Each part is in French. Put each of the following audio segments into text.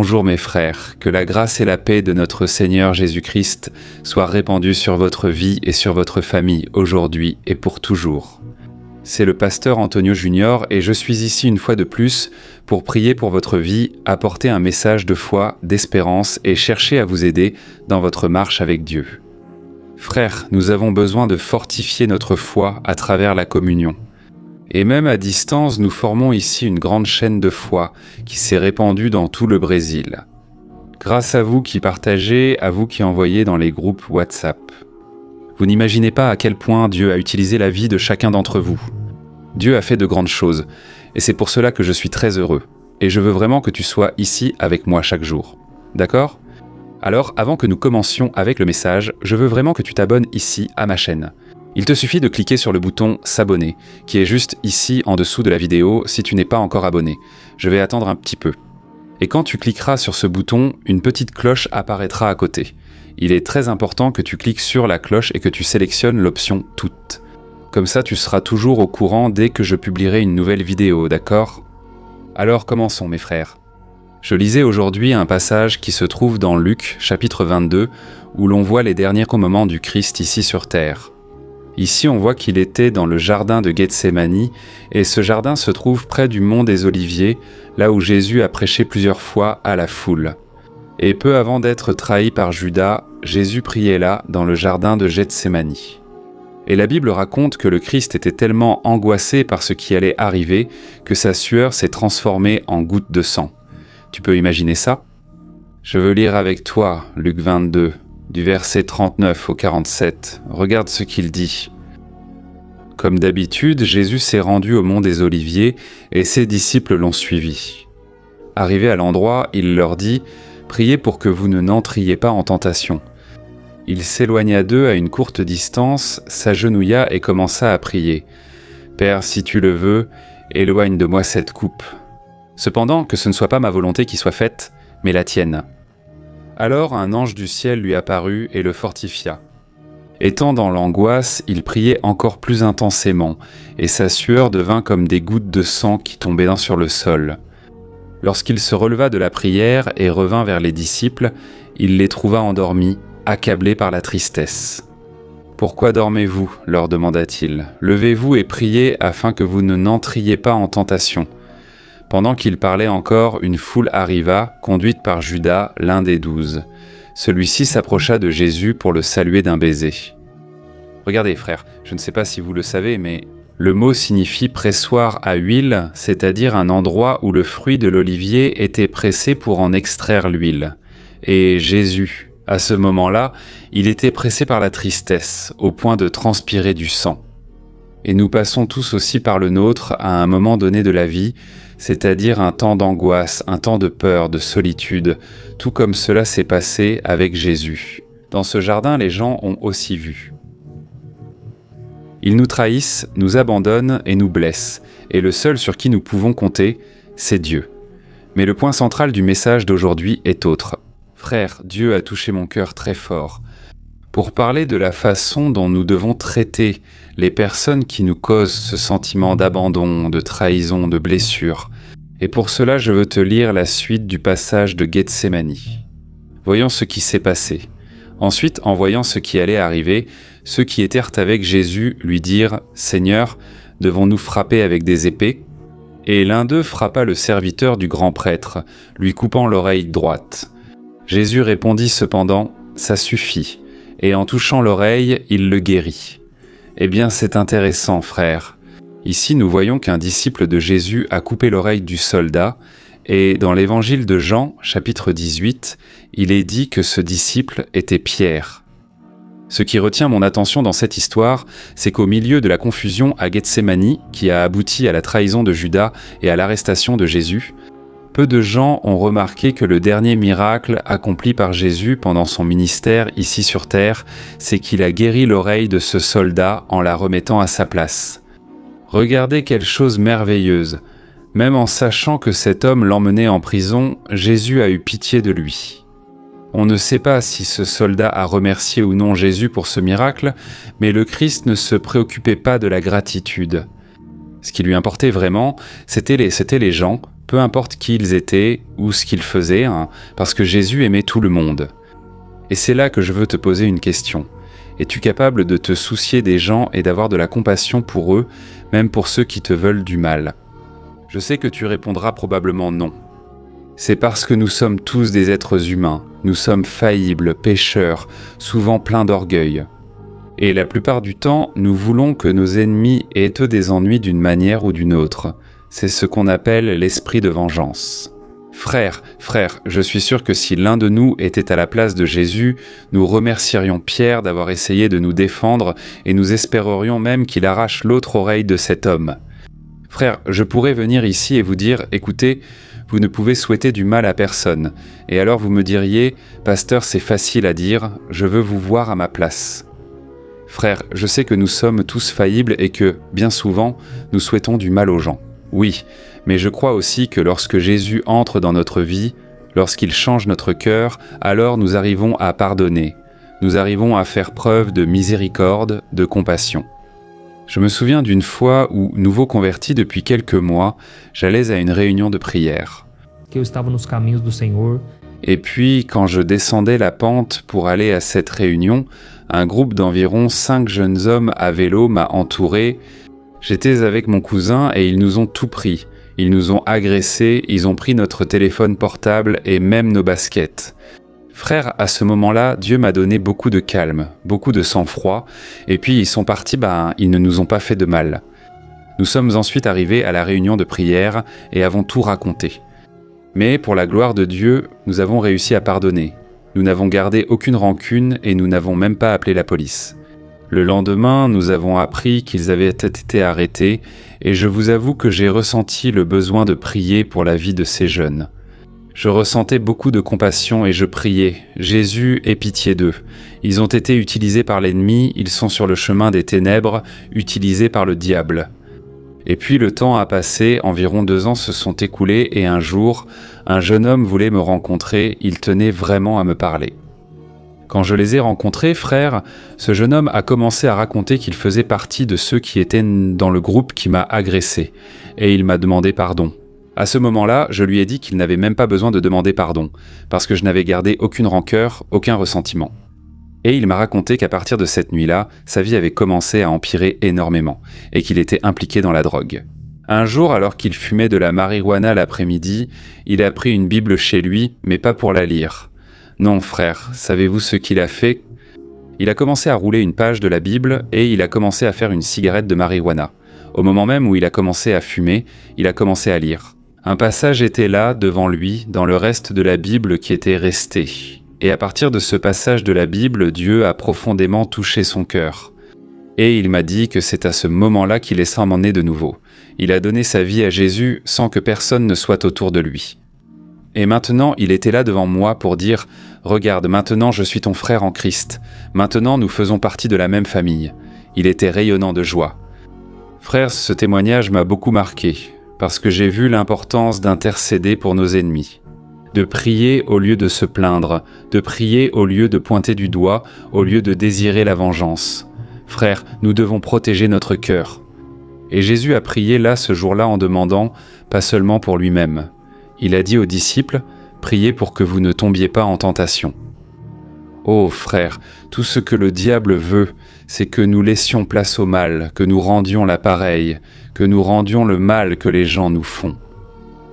Bonjour mes frères, que la grâce et la paix de notre Seigneur Jésus-Christ soient répandues sur votre vie et sur votre famille aujourd'hui et pour toujours. C'est le pasteur Antonio Junior et je suis ici une fois de plus pour prier pour votre vie, apporter un message de foi, d'espérance et chercher à vous aider dans votre marche avec Dieu. Frères, nous avons besoin de fortifier notre foi à travers la communion. Et même à distance, nous formons ici une grande chaîne de foi qui s'est répandue dans tout le Brésil. Grâce à vous qui partagez, à vous qui envoyez dans les groupes WhatsApp. Vous n'imaginez pas à quel point Dieu a utilisé la vie de chacun d'entre vous. Dieu a fait de grandes choses, et c'est pour cela que je suis très heureux. Et je veux vraiment que tu sois ici avec moi chaque jour. D'accord ? Alors, avant que nous commencions avec le message, je veux vraiment que tu t'abonnes ici à ma chaîne. Il te suffit de cliquer sur le bouton « S'abonner » qui est juste ici en dessous de la vidéo si tu n'es pas encore abonné. Je vais attendre un petit peu. Et quand tu cliqueras sur ce bouton, une petite cloche apparaîtra à côté. Il est très important que tu cliques sur la cloche et que tu sélectionnes l'option « Toutes ». Comme ça, tu seras toujours au courant dès que je publierai une nouvelle vidéo, d'accord ? Alors commençons mes frères. Je lisais aujourd'hui un passage qui se trouve dans Luc, chapitre 22, où l'on voit les derniers moments du Christ ici sur terre. Ici, on voit qu'il était dans le jardin de Gethsémani, et ce jardin se trouve près du mont des Oliviers, là où Jésus a prêché plusieurs fois à la foule. Et peu avant d'être trahi par Judas, Jésus priait là, dans le jardin de Gethsémani. Et la Bible raconte que le Christ était tellement angoissé par ce qui allait arriver, que sa sueur s'est transformée en gouttes de sang. Tu peux imaginer ça ? Je veux lire avec toi Luc 22, du verset 39 au 47. Regarde ce qu'il dit. Comme d'habitude, Jésus s'est rendu au mont des Oliviers et ses disciples l'ont suivi. Arrivé à l'endroit, il leur dit « Priez pour que vous n'entriez pas en tentation ». Il s'éloigna d'eux à une courte distance, s'agenouilla et commença à prier. « Père, si tu le veux, éloigne de moi cette coupe. Cependant, que ce ne soit pas ma volonté qui soit faite, mais la tienne. » Alors un ange du ciel lui apparut et le fortifia. Étant dans l'angoisse, il priait encore plus intensément, et sa sueur devint comme des gouttes de sang qui tombaient sur le sol. Lorsqu'il se releva de la prière et revint vers les disciples, il les trouva endormis, accablés par la tristesse. « Pourquoi dormez-vous » leur demanda-t-il. « Levez-vous et priez afin que vous n'entriez pas en tentation. » Pendant qu'il parlait encore, une foule arriva, conduite par Judas, l'un des 12. Celui-ci s'approcha de Jésus pour le saluer d'un baiser. Regardez, frères, je ne sais pas si vous le savez, mais le mot signifie pressoir à huile, c'est-à-dire un endroit où le fruit de l'olivier était pressé pour en extraire l'huile. Et Jésus, à ce moment-là, il était pressé par la tristesse, au point de transpirer du sang. Et nous passons tous aussi par le nôtre à un moment donné de la vie, c'est-à-dire un temps d'angoisse, un temps de peur, de solitude, tout comme cela s'est passé avec Jésus. Dans ce jardin, les gens ont aussi vu. Ils nous trahissent, nous abandonnent et nous blessent, et le seul sur qui nous pouvons compter, c'est Dieu. Mais le point central du message d'aujourd'hui est autre. Frère, Dieu a touché mon cœur très fort, pour parler de la façon dont nous devons traiter les personnes qui nous causent ce sentiment d'abandon, de trahison, de blessure. Et pour cela, je veux te lire la suite du passage de Gethsémani. Voyons ce qui s'est passé. Ensuite, en voyant ce qui allait arriver, ceux qui étaient avec Jésus lui dirent « Seigneur, devons-nous frapper avec des épées ?» Et l'un d'eux frappa le serviteur du grand prêtre, lui coupant l'oreille droite. Jésus répondit cependant « Ça suffit ». Et en touchant l'oreille, il le guérit. Eh bien, c'est intéressant, frère. Ici, nous voyons qu'un disciple de Jésus a coupé l'oreille du soldat, et dans l'évangile de Jean, chapitre 18, il est dit que ce disciple était Pierre. Ce qui retient mon attention dans cette histoire, c'est qu'au milieu de la confusion à Gethsémani, qui a abouti à la trahison de Judas et à l'arrestation de Jésus, peu de gens ont remarqué que le dernier miracle accompli par Jésus pendant son ministère ici sur terre, c'est qu'il a guéri l'oreille de ce soldat en la remettant à sa place. Regardez quelle chose merveilleuse. Même en sachant que cet homme l'emmenait en prison, Jésus a eu pitié de lui. On ne sait pas si ce soldat a remercié ou non Jésus pour ce miracle, mais le Christ ne se préoccupait pas de la gratitude. Ce qui lui importait vraiment, c'était les gens, peu importe qui ils étaient ou ce qu'ils faisaient, parce que Jésus aimait tout le monde. Et c'est là que je veux te poser une question. Es-tu capable de te soucier des gens et d'avoir de la compassion pour eux, même pour ceux qui te veulent du mal? Je sais que tu répondras probablement non. C'est parce que nous sommes tous des êtres humains, nous sommes faillibles, pécheurs, souvent pleins d'orgueil. Et la plupart du temps, nous voulons que nos ennemis aient eux des ennuis d'une manière ou d'une autre. C'est ce qu'on appelle l'esprit de vengeance. Frère, je suis sûr que si l'un de nous était à la place de Jésus, nous remercierions Pierre d'avoir essayé de nous défendre et nous espérerions même qu'il arrache l'autre oreille de cet homme. Frère, je pourrais venir ici et vous dire, écoutez, vous ne pouvez souhaiter du mal à personne. Et alors vous me diriez, pasteur, c'est facile à dire, je veux vous voir à ma place. Frère, je sais que nous sommes tous faillibles et que, bien souvent, nous souhaitons du mal aux gens. Oui, mais je crois aussi que lorsque Jésus entre dans notre vie, lorsqu'il change notre cœur, alors nous arrivons à pardonner. Nous arrivons à faire preuve de miséricorde, de compassion. Je me souviens d'une fois où, nouveau converti depuis quelques mois, j'allais à une réunion de prière. Et puis, quand je descendais la pente pour aller à cette réunion, un groupe d'environ 5 jeunes hommes à vélo m'a entouré. J'étais avec mon cousin et ils nous ont tout pris. Ils nous ont agressés, ils ont pris notre téléphone portable et même nos baskets. Frère, à ce moment-là, Dieu m'a donné beaucoup de calme, beaucoup de sang-froid, et puis ils sont partis, ils ne nous ont pas fait de mal. Nous sommes ensuite arrivés à la réunion de prière et avons tout raconté. Mais pour la gloire de Dieu, nous avons réussi à pardonner. Nous n'avons gardé aucune rancune et nous n'avons même pas appelé la police. Le lendemain, nous avons appris qu'ils avaient été arrêtés et je vous avoue que j'ai ressenti le besoin de prier pour la vie de ces jeunes. Je ressentais beaucoup de compassion et je priais « Jésus, aie pitié d'eux. Ils ont été utilisés par l'ennemi, ils sont sur le chemin des ténèbres, utilisés par le diable. » Et puis le temps a passé, environ 2 ans se sont écoulés et un jour, un jeune homme voulait me rencontrer, il tenait vraiment à me parler. Quand je les ai rencontrés, frère, ce jeune homme a commencé à raconter qu'il faisait partie de ceux qui étaient dans le groupe qui m'a agressé, et il m'a demandé pardon. À ce moment-là, je lui ai dit qu'il n'avait même pas besoin de demander pardon, parce que je n'avais gardé aucune rancœur, aucun ressentiment. Et il m'a raconté qu'à partir de cette nuit-là, sa vie avait commencé à empirer énormément, et qu'il était impliqué dans la drogue. Un jour, alors qu'il fumait de la marijuana l'après-midi, il a pris une Bible chez lui, mais pas pour la lire. Non, frère, savez-vous ce qu'il a fait? Il a commencé à rouler une page de la Bible et il a commencé à faire une cigarette de marijuana. Au moment même où il a commencé à fumer, il a commencé à lire. Un passage était là, devant lui, dans le reste de la Bible qui était resté. Et à partir de ce passage de la Bible, Dieu a profondément touché son cœur. Et il m'a dit que c'est à ce moment-là qu'il est sans m'emmener de nouveau. Il a donné sa vie à Jésus sans que personne ne soit autour de lui. Et maintenant, il était là devant moi pour dire « Regarde, maintenant je suis ton frère en Christ. Maintenant nous faisons partie de la même famille. » Il était rayonnant de joie. Frère, ce témoignage m'a beaucoup marqué, parce que j'ai vu l'importance d'intercéder pour nos ennemis. De prier au lieu de se plaindre, de prier au lieu de pointer du doigt, au lieu de désirer la vengeance. Frère, nous devons protéger notre cœur. Et Jésus a prié là ce jour-là en demandant, pas seulement pour lui-même. Il a dit aux disciples, « Priez pour que vous ne tombiez pas en tentation. » Oh frère, tout ce que le diable veut, c'est que nous laissions place au mal, que nous rendions l'appareil, que nous rendions le mal que les gens nous font.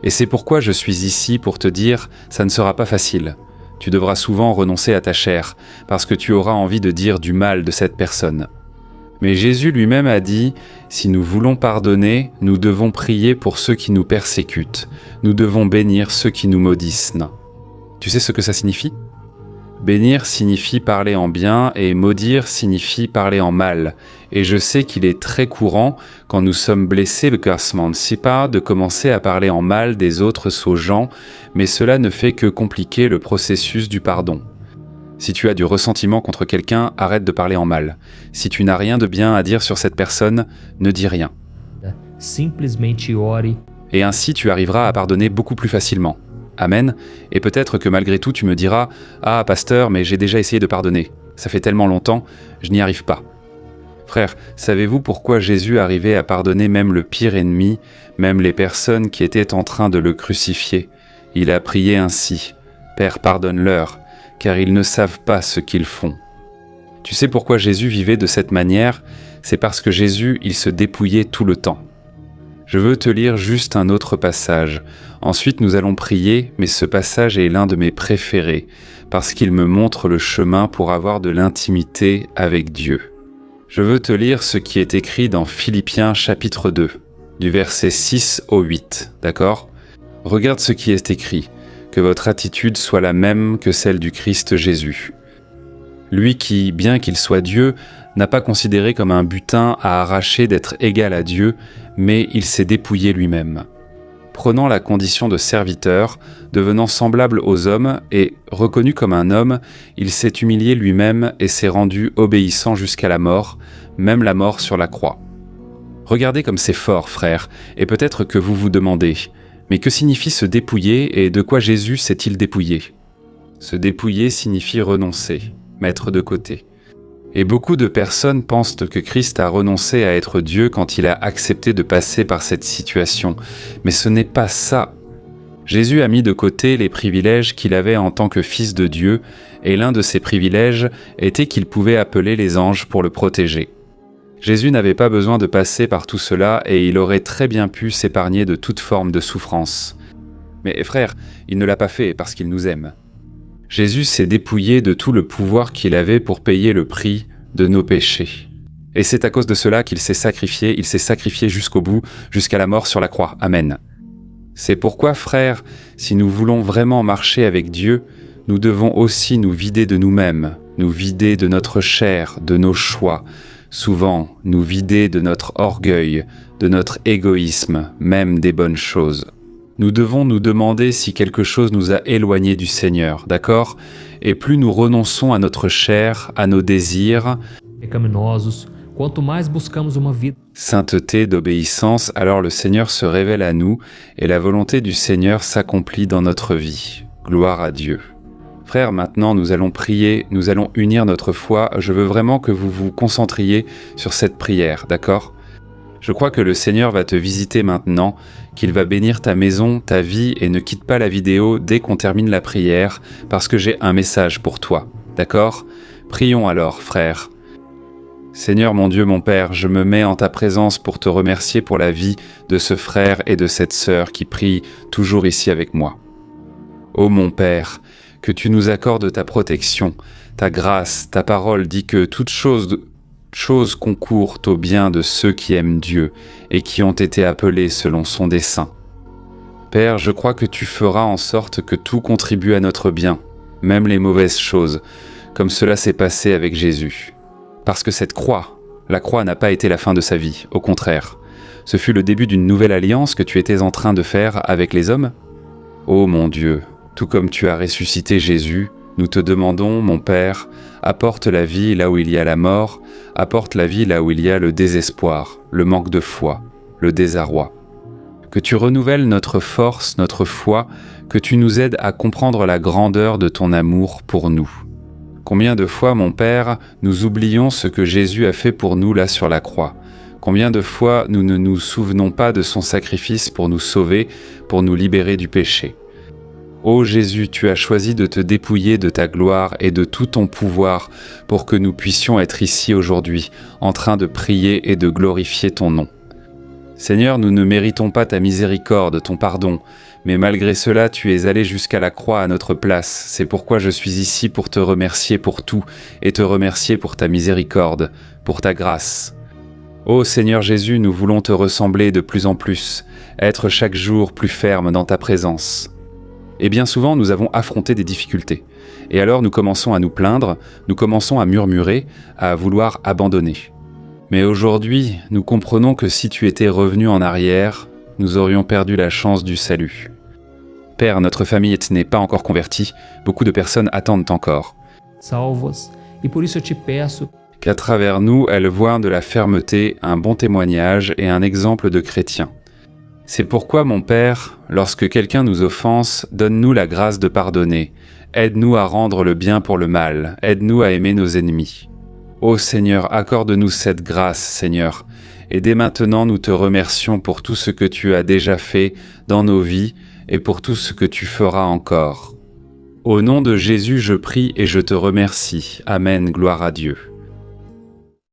Et c'est pourquoi je suis ici pour te dire, ça ne sera pas facile. Tu devras souvent renoncer à ta chair, parce que tu auras envie de dire du mal de cette personne. Mais Jésus lui-même a dit, si nous voulons pardonner, nous devons prier pour ceux qui nous persécutent. Nous devons bénir ceux qui nous maudissent. Tu sais ce que ça signifie? Bénir signifie parler en bien et maudire signifie parler en mal. Et je sais qu'il est très courant, quand nous sommes blessés, de commencer à parler en mal des autres aux gens, mais cela ne fait que compliquer le processus du pardon. Si tu as du ressentiment contre quelqu'un, arrête de parler en mal. Si tu n'as rien de bien à dire sur cette personne, ne dis rien. Et ainsi tu arriveras à pardonner beaucoup plus facilement. Amen. Et peut-être que malgré tout tu me diras « Ah, pasteur, mais j'ai déjà essayé de pardonner. Ça fait tellement longtemps, je n'y arrive pas. » Frères, savez-vous pourquoi Jésus arrivait à pardonner même le pire ennemi, même les personnes qui étaient en train de le crucifier? Il a prié ainsi: « Père, pardonne-leur, car ils ne savent pas ce qu'ils font. » Tu sais pourquoi Jésus vivait de cette manière? C'est parce que Jésus, il se dépouillait tout le temps. Je veux te lire juste un autre passage. Ensuite, nous allons prier, mais ce passage est l'un de mes préférés, parce qu'il me montre le chemin pour avoir de l'intimité avec Dieu. Je veux te lire ce qui est écrit dans Philippiens chapitre 2, du verset 6 au 8, d'accord? Regarde ce qui est écrit, que votre attitude soit la même que celle du Christ Jésus. Lui qui, bien qu'il soit Dieu, n'a pas considéré comme un butin à arracher d'être égal à Dieu, mais il s'est dépouillé lui-même. Prenant la condition de serviteur, devenant semblable aux hommes et reconnu comme un homme, il s'est humilié lui-même et s'est rendu obéissant jusqu'à la mort, même la mort sur la croix. Regardez comme c'est fort, frères, et peut-être que vous vous demandez, mais que signifie se dépouiller et de quoi Jésus s'est-il dépouillé? Se dépouiller signifie renoncer, mettre de côté. Et beaucoup de personnes pensent que Christ a renoncé à être Dieu quand il a accepté de passer par cette situation. Mais ce n'est pas ça. Jésus a mis de côté les privilèges qu'il avait en tant que fils de Dieu, et l'un de ces privilèges était qu'il pouvait appeler les anges pour le protéger. Jésus n'avait pas besoin de passer par tout cela et il aurait très bien pu s'épargner de toute forme de souffrance. Mais frère, il ne l'a pas fait parce qu'il nous aime. Jésus s'est dépouillé de tout le pouvoir qu'il avait pour payer le prix de nos péchés. Et c'est à cause de cela qu'il s'est sacrifié jusqu'au bout, jusqu'à la mort sur la croix. Amen. C'est pourquoi, frères, si nous voulons vraiment marcher avec Dieu, nous devons aussi nous vider de nous-mêmes, nous vider de notre chair, de nos choix, souvent nous vider de notre orgueil, de notre égoïsme, même des bonnes choses. Nous devons nous demander si quelque chose nous a éloignés du Seigneur, d'accord? Et plus nous renonçons à notre chair, à nos désirs, sainteté d'obéissance, alors le Seigneur se révèle à nous et la volonté du Seigneur s'accomplit dans notre vie. Gloire à Dieu. Frères, maintenant nous allons prier, nous allons unir notre foi. Je veux vraiment que vous vous concentriez sur cette prière, d'accord? Je crois que le Seigneur va te visiter maintenant, qu'il va bénir ta maison, ta vie, et ne quitte pas la vidéo dès qu'on termine la prière, parce que j'ai un message pour toi, d'accord? Prions alors, frères. Seigneur mon Dieu, mon Père, je me mets en ta présence pour te remercier pour la vie de ce frère et de cette sœur qui prient toujours ici avec moi. Ô mon Père, que tu nous accordes ta protection, ta grâce, ta parole dit que toute chose concourent au bien de ceux qui aiment Dieu et qui ont été appelés selon son dessein. Père, je crois que tu feras en sorte que tout contribue à notre bien, même les mauvaises choses, comme cela s'est passé avec Jésus. Parce que la croix n'a pas été la fin de sa vie, au contraire. Ce fut le début d'une nouvelle alliance que tu étais en train de faire avec les hommes. Ô mon Dieu, tout comme tu as ressuscité Jésus, nous te demandons, mon Père, apporte la vie là où il y a la mort, apporte la vie là où il y a le désespoir, le manque de foi, le désarroi. Que tu renouvelles notre force, notre foi, que tu nous aides à comprendre la grandeur de ton amour pour nous. Combien de fois, mon Père, nous oublions ce que Jésus a fait pour nous là sur la croix? Combien de fois nous ne nous souvenons pas de son sacrifice pour nous sauver, pour nous libérer du péché? Ô Jésus, tu as choisi de te dépouiller de ta gloire et de tout ton pouvoir pour que nous puissions être ici aujourd'hui, en train de prier et de glorifier ton nom. Seigneur, nous ne méritons pas ta miséricorde, ton pardon, mais malgré cela, tu es allé jusqu'à la croix à notre place. C'est pourquoi je suis ici pour te remercier pour tout et te remercier pour ta miséricorde, pour ta grâce. Ô Seigneur Jésus, nous voulons te ressembler de plus en plus, être chaque jour plus ferme dans ta présence. Et bien souvent, nous avons affronté des difficultés. Et alors nous commençons à nous plaindre, nous commençons à murmurer, à vouloir abandonner. Mais aujourd'hui, nous comprenons que si tu étais revenu en arrière, nous aurions perdu la chance du salut. Père, notre famille n'est pas encore convertie, beaucoup de personnes attendent encore. Salvas, e por isso eu te peço qu'à travers nous, elles voient de la fermeté, un bon témoignage et un exemple de chrétien. C'est pourquoi, mon Père, lorsque quelqu'un nous offense, donne-nous la grâce de pardonner. Aide-nous à rendre le bien pour le mal. Aide-nous à aimer nos ennemis. Ô Seigneur, accorde-nous cette grâce, Seigneur, et dès maintenant nous te remercions pour tout ce que tu as déjà fait dans nos vies et pour tout ce que tu feras encore. Au nom de Jésus, je prie et je te remercie. Amen, gloire à Dieu.